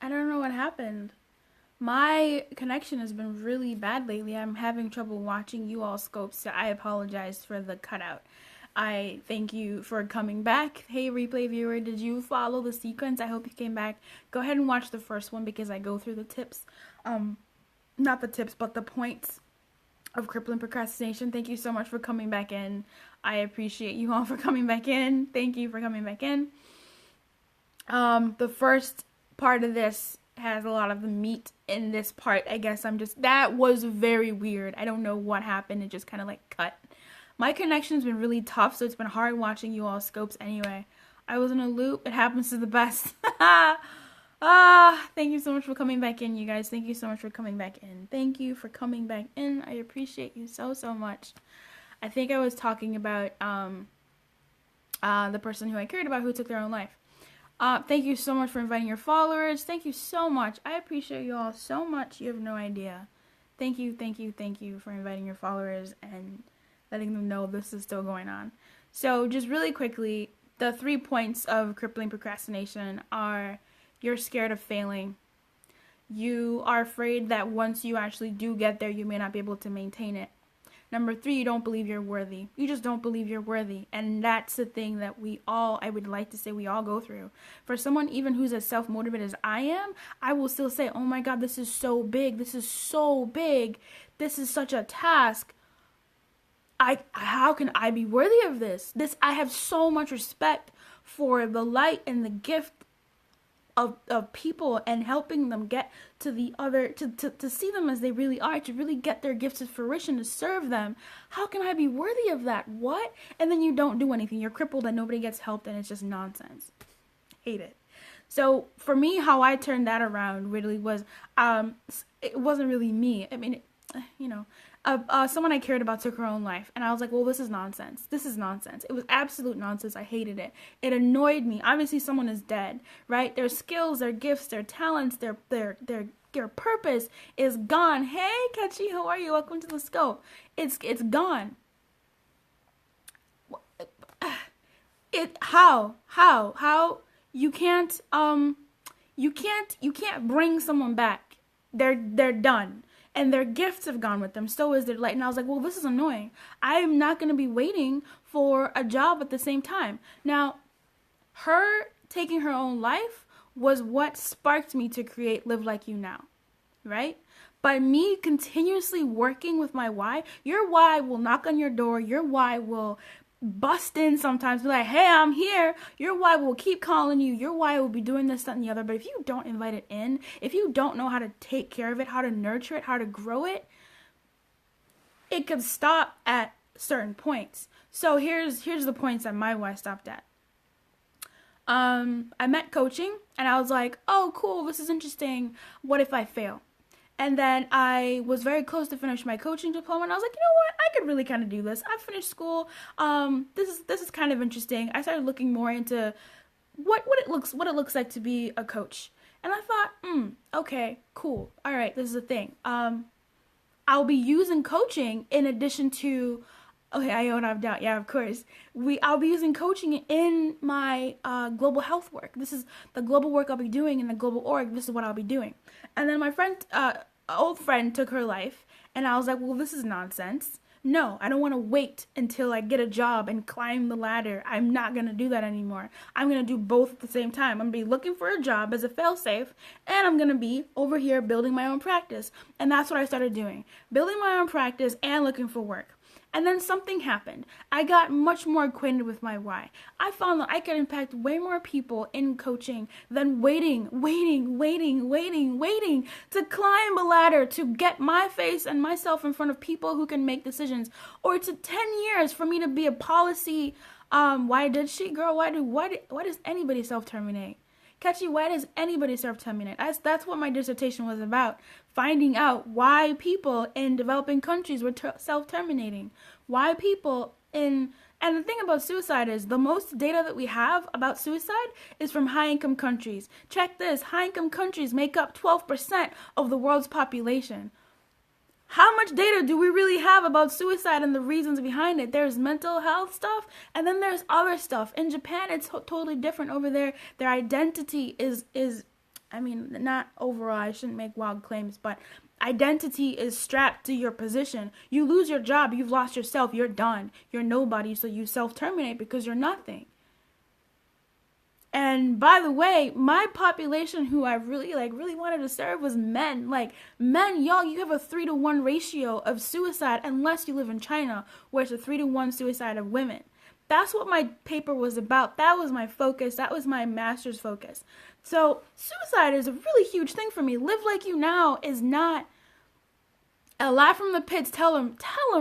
I don't know what happened. My connection has been really bad lately. I'm having trouble watching you all scopes, so I apologize for the cutout. I thank you for coming back. Hey, replay viewer, did you follow the sequence? I hope you came back. Go ahead and watch the first one because I go through the tips. Not the tips, but the points of crippling procrastination. Thank you so much for coming back in. I appreciate you all for coming back in. Thank you for coming back in. The first part of this has a lot of the meat in this part. I guess that was very weird. I don't know what happened. It just kind of like cut. My connection's been really tough, so it's been hard watching you all scopes anyway. I was in a loop. It happens to the best. Thank you so much for coming back in, you guys. Thank you so much for coming back in. Thank you for coming back in. I appreciate you so, so much. I think I was talking about the person who I cared about who took their own life. Thank you so much for inviting your followers. Thank you so much. I appreciate you all so much. You have no idea. Thank you for inviting your followers and letting them know this is still going on. So just really quickly, the 3 points of crippling procrastination are: you're scared of failing. You are afraid that once you actually do get there, you may not be able to maintain it. Number 3, you don't believe you're worthy. You just don't believe you're worthy. And that's the thing that I would like to say we all go through. For someone even who's as self-motivated as I am, I will still say, oh my God, this is so big. This is so big. This is such a task. How can I be worthy of this? I have so much respect for the light and the gift of people and helping them get to the other, to see them as they really are, to really get their gifts to fruition, to serve them. How can I be worthy of that? What? And then you don't do anything. You're crippled and nobody gets helped and it's just nonsense. Hate it. So for me, how I turned that around really was, it wasn't really me. I mean, someone I cared about took her own life. And I was like, well, this is nonsense. This is nonsense. It was absolute nonsense. I hated it. It annoyed me. Obviously, someone is dead, right? Their skills, their gifts, their talents, their purpose is gone. Hey, Catchy, how are you? Welcome to the scope. It's gone. How? You can't bring someone back. They're done. And their gifts have gone with them. So is their light. And I was like, well, this is annoying. I am not going to be waiting for a job at the same time. Now, her taking her own life was what sparked me to create Live Like You Now, right? By me continuously working with my why, your why will knock on your door. Your why will bust in sometimes, be like, hey, I'm here. Your why will keep calling you. Your why will be doing this, that, and the other. But if you don't invite it in, if you don't know how to take care of it, how to nurture it, how to grow it, it could stop at certain points. So here's the points that my why stopped at. I met coaching and I was like, oh, cool, this is interesting. What if I fail? And then I was very close to finish my coaching diploma, and I was like, you know what? I could really kind of do this. I finished school. This is kind of interesting. I started looking more into what it looks like to be a coach, and I thought, okay, cool. All right, this is a thing. I'll be using coaching in addition to. Okay, I don't have doubt. Yeah, of course. I'll be using coaching in my global health work. This is the global work I'll be doing in the global org. This is what I'll be doing. And then my old friend took her life, and I was like, well, this is nonsense. No, I don't want to wait until I get a job and climb the ladder. I'm not going to do that anymore. I'm going to do both at the same time. I'm going to be looking for a job as a failsafe, and I'm going to be over here building my own practice. And that's what I started doing, building my own practice and looking for work. And then something happened. I got much more acquainted with my why. I found that I could impact way more people in coaching than waiting to climb a ladder to get my face and myself in front of people who can make decisions. Or to 10 years for me to be a policy, why does anybody self-terminate? Catchy, why does anybody self-terminate? That's what my dissertation was about. Finding out why people in developing countries were self-terminating. Why people in... And the thing about suicide is the most data that we have about suicide is from high-income countries. Check this. High-income countries make up 12% of the world's population. How much data do we really have about suicide and the reasons behind it? There's mental health stuff, and then there's other stuff. In Japan, it's totally different over there. Their identity is I mean, not overall, I shouldn't make wild claims, but identity is strapped to your position. You lose your job, you've lost yourself, you're done. You're nobody, so you self-terminate because you're nothing. And by the way, my population who I really wanted to serve was men. Like, men, y'all, you have a 3-to-1 ratio of suicide unless you live in China, where it's a 3-to-1 suicide of women. That's what my paper was about. That was my focus. That was my master's focus. So suicide is a really huge thing for me. Live Like You Now is not a laugh from the pits. Tell him,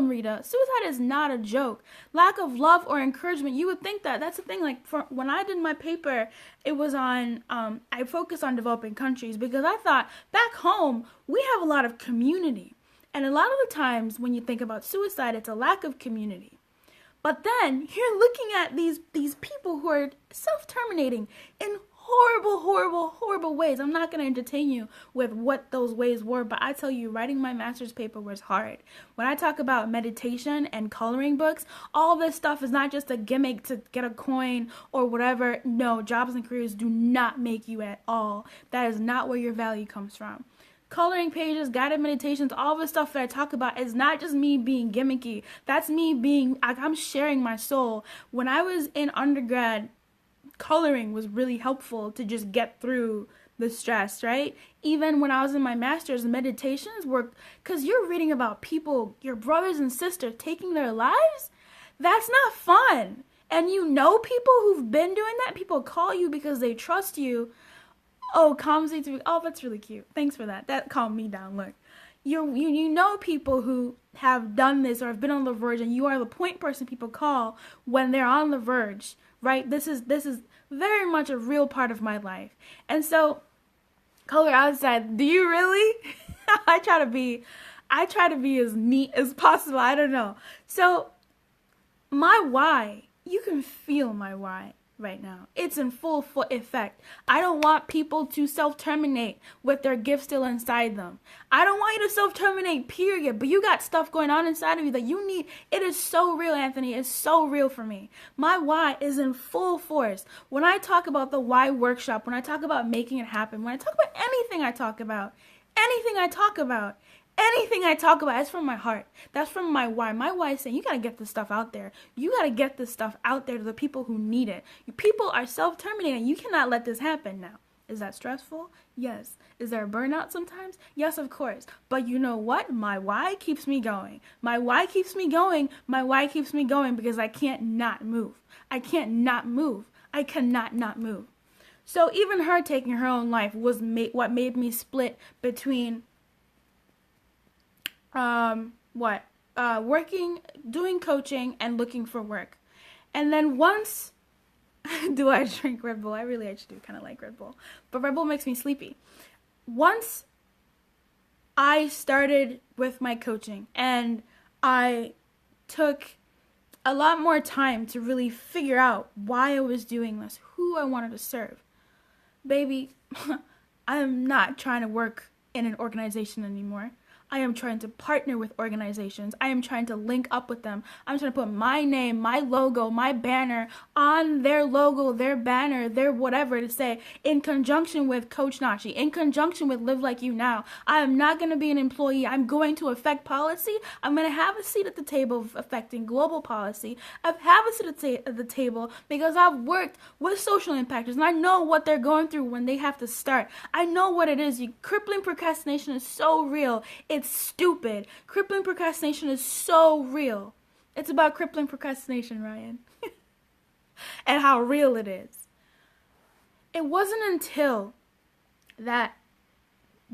Rita. Suicide is not a joke. Lack of love or encouragement. You would think that. That's the thing. Like, when I did my paper, it was on, I focused on developing countries because I thought back home, we have a lot of community. And a lot of the times when you think about suicide, it's a lack of community. But then you're looking at these people who are self-terminating in horrible ways. I'm not going to entertain you with what those ways were, but I tell you, writing my master's paper was hard. When I talk about meditation and coloring books, all this stuff is not just a gimmick to get a coin or whatever. No, jobs and careers do not make you at all. That is not where your value comes from. Coloring pages, guided meditations, all the stuff that I talk about is not just me being gimmicky. That's me being, I'm sharing my soul. When I was in undergrad, coloring was really helpful to just get through the stress, right? Even when I was in my master's, meditations were, because you're reading about people, your brothers and sisters taking their lives. That's not fun. And you know people who've been doing that. People call you because they trust you. Oh, calms me to, oh, that's really cute. Thanks for that. That calmed me down. Look, you know people who have done this or have been on the verge, and you are the point person people call when they're on the verge, right? This is very much a real part of my life. And so, color outside, do you really? I try to be as neat as possible. I don't know. So, my why, you can feel my why right now. It's in full effect. I don't want people to self-terminate with their gift still inside them. I don't want you to self-terminate, period. But you got stuff going on inside of you that you need. It is so real, Anthony. It's so real for me. My why is in full force. When I talk about the why workshop, when I talk about making it happen, when I talk about anything I talk about, is from my heart. That's from my why. My why is saying, you got to get this stuff out there. You got to get this stuff out there to the people who need it. People are self-terminating. You cannot let this happen now. Is that stressful? Yes. Is there a burnout sometimes? Yes, of course. But you know what? My why keeps me going. My why keeps me going. My why keeps me going because I can't not move. I can't not move. I cannot not move. So even her taking her own life was what made me split between working, doing coaching, and looking for work. And then once, do I drink Red Bull? I actually do kind of like Red Bull. But Red Bull makes me sleepy. Once I started with my coaching, and I took a lot more time to really figure out why I was doing this, who I wanted to serve. Baby, I am not trying to work in an organization anymore. I am trying to partner with organizations. I am trying to link up with them. I'm trying to put my name, my logo, my banner on their logo, their banner, their whatever, to say, in conjunction with Coach Nachi, in conjunction with Live Like You Now. I am not going to be an employee. I'm going to affect policy. I'm going to have a seat at the table affecting global policy. I have a seat at the table because I've worked with social impactors, and I know what they're going through when they have to start. I know what it is. Crippling procrastination is so real. It's stupid. Crippling procrastination is so real. It's about crippling procrastination, Ryan. And how real it is. It wasn't until that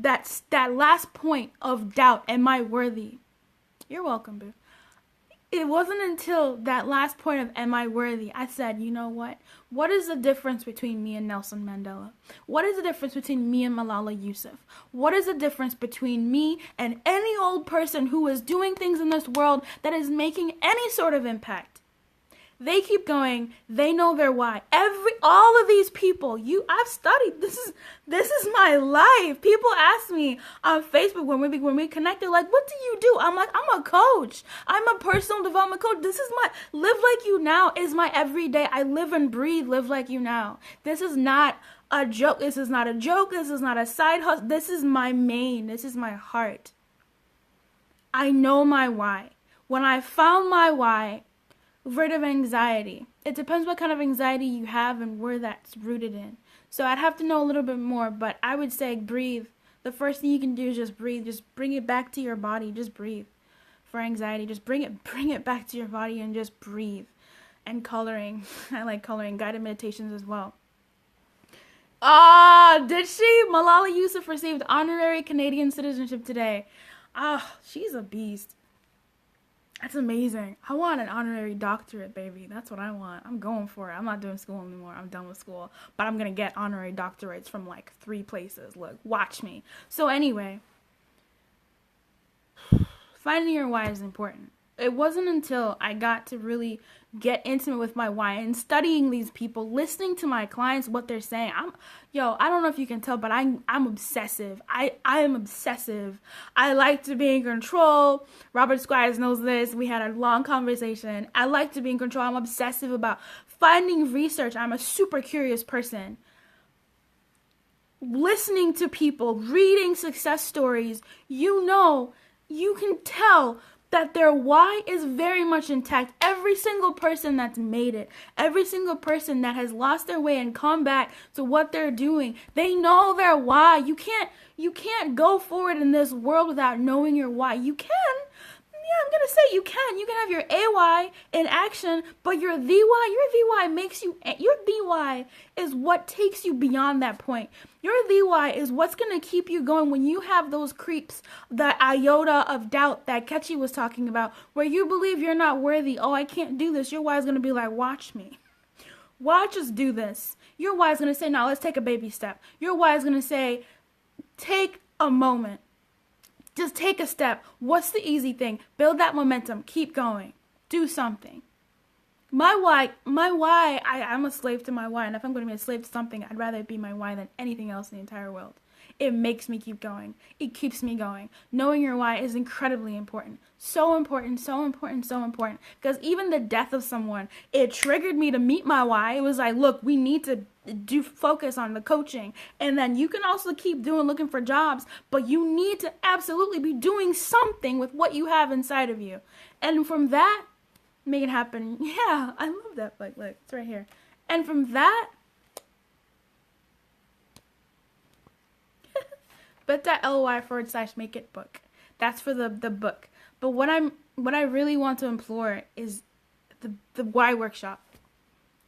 last point of doubt, am I worthy? You're welcome, boo. It wasn't until that last point of am I worthy, I said, you know what? What is the difference between me and Nelson Mandela? What is the difference between me and Malala Yousaf? What is the difference between me and any old person who is doing things in this world that is making any sort of impact? They keep going. They know their why. All of these people, I've studied. This is my life. People ask me on Facebook when we connected, like, what do you do? I'm like, I'm a coach. I'm a personal development coach. This is my live like you now is my everyday. I live and breathe live like you now. This is not a joke. This is not a joke. This is not a side hustle. This is my main. This is my heart. I know my why. When I found my why, rid of anxiety. It depends what kind of anxiety you have and where that's rooted in. So I'd have to know a little bit more, but I would say breathe. The first thing you can do is just breathe. Just bring it back to your body. Just breathe. For anxiety, just bring it back to your body and just breathe. And coloring. I like coloring. Guided meditations as well. Did she? Malala Yousafzai received honorary Canadian citizenship today. She's a beast. That's amazing. I want an honorary doctorate, baby. That's what I want. I'm going for it. I'm not doing school anymore. I'm done with school. But I'm going to get honorary doctorates from like 3 places. Look, watch me. So anyway, finding your why is important. It wasn't until I got to really get intimate with my why and studying these people, listening to my clients, what they're saying. I don't know if you can tell, but I'm obsessive. I am obsessive. I like to be in control. Robert Squires knows this. We had a long conversation. I like to be in control. I'm obsessive about finding research. I'm a super curious person. Listening to people, reading success stories, you can tell that their why is very much intact. Every single person that's made it, every single person that has lost their way and come back to what they're doing, they know their why. You can't go forward in this world without knowing your why. You can. Yeah, I'm going to say you can. You can have your AY in action, but your VY makes you, your VY is what takes you beyond that point. Your VY is what's going to keep you going when you have those creeps, that iota of doubt that Ketchy was talking about, where you believe you're not worthy. Oh, I can't do this. Your why is going to be like, watch me. Watch us do this. Your why is going to say, no, let's take a baby step. Your why is going to say, take a moment. Just take a step. What's the easy thing? Build that momentum. Keep going. Do something. My why, I'm a slave to my why. And if I'm going to be a slave to something, I'd rather it be my why than anything else in the entire world. It makes me keep going. It keeps me going. Knowing your why is incredibly important. So important, so important, so important. Because even the death of someone, it triggered me to meet my why. It was like, look, we need to focus on the coaching. And then you can also keep looking for jobs, but you need to absolutely be doing something with what you have inside of you. And from that, make it happen. Yeah, I love that. Like, look, it's right here. And from that, bit.ly/make it book. That's for the book. But what I really want to implore is the why workshop.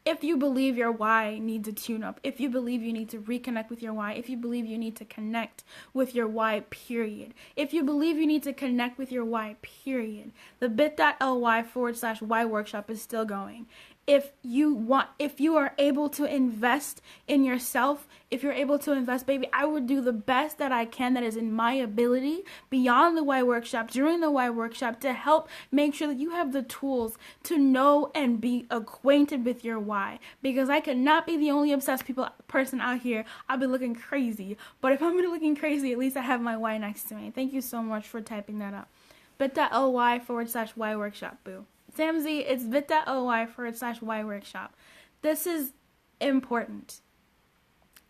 If you believe your why needs a tune-up, if you believe you need to reconnect with your why, if you believe you need to connect with your why, period. If you believe you need to connect with your why, period. The bit.ly/why workshop is still going. If you are able to invest in yourself, if you're able to invest, baby, I would do the best that I can that is in my ability beyond the why workshop, during the why workshop, to help make sure that you have the tools to know and be acquainted with your why. Because I could not be the only obsessed person out here. I'll be looking crazy. But if I'm going to be looking crazy, at least I have my why next to me. Thank you so much for typing that up. bit.ly/why workshop, boo. Samzy, it's bit.ly/why workshop. This is important.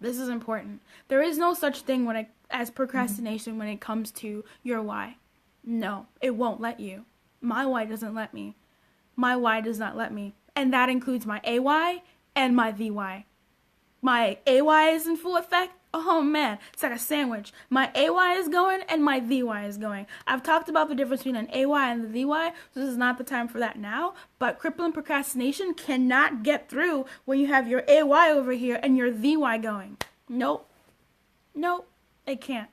This is important. There is no such thing as procrastination when it comes to your why. No, it won't let you. My why doesn't let me. My why does not let me. And that includes my AY and my VY. My AY is in full effect. Oh man, it's like a sandwich. My AY is going and my VY is going. I've talked about the difference between an AY and the VY, so this is not the time for that now. But crippling procrastination cannot get through when you have your AY over here and your VY going. Nope, it can't.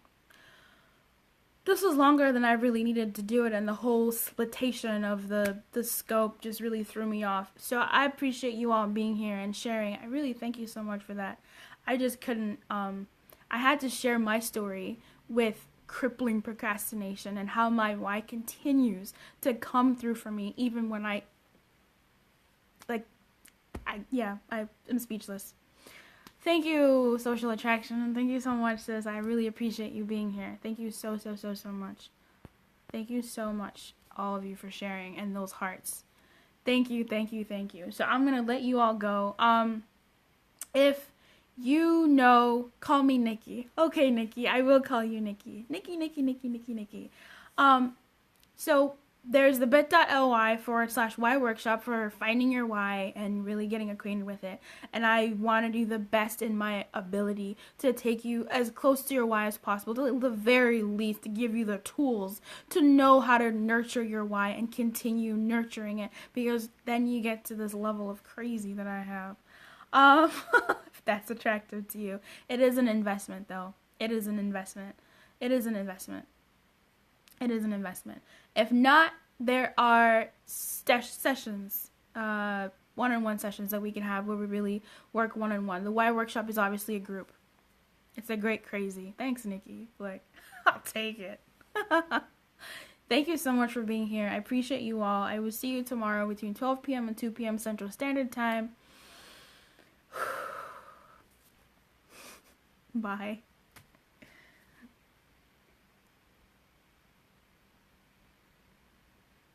This was longer than I really needed to do it, and the whole splitation of the scope just really threw me off. So I appreciate you all being here and sharing. I really thank you so much for that. I just couldn't, I had to share my story with crippling procrastination and how my why continues to come through for me even when I I am speechless. Thank you, Social Attraction. Thank you so much, sis. I really appreciate you being here. Thank you so much. Thank you so much, all of you, for sharing and those hearts. Thank you. So I'm going to let you all go. If you know, call me Nikki. Okay, Nikki, I will call you Nikki. Nikki. So there's the bit.ly/why workshop for finding your why and really getting acquainted with it. And I want to do the best in my ability to take you as close to your why as possible, to the very least to give you the tools to know how to nurture your why and continue nurturing it, because then you get to this level of crazy that I have. If that's attractive to you. It is an investment, though. It is an investment. If not, there are sessions, one-on-one sessions that we can have where we really work one-on-one. The Why Workshop is obviously a group. It's a great crazy. Thanks, Nikki. Like, I'll take it. Thank you so much for being here. I appreciate you all. I will see you tomorrow between 12 p.m. and 2 p.m. Central Standard Time. Bye.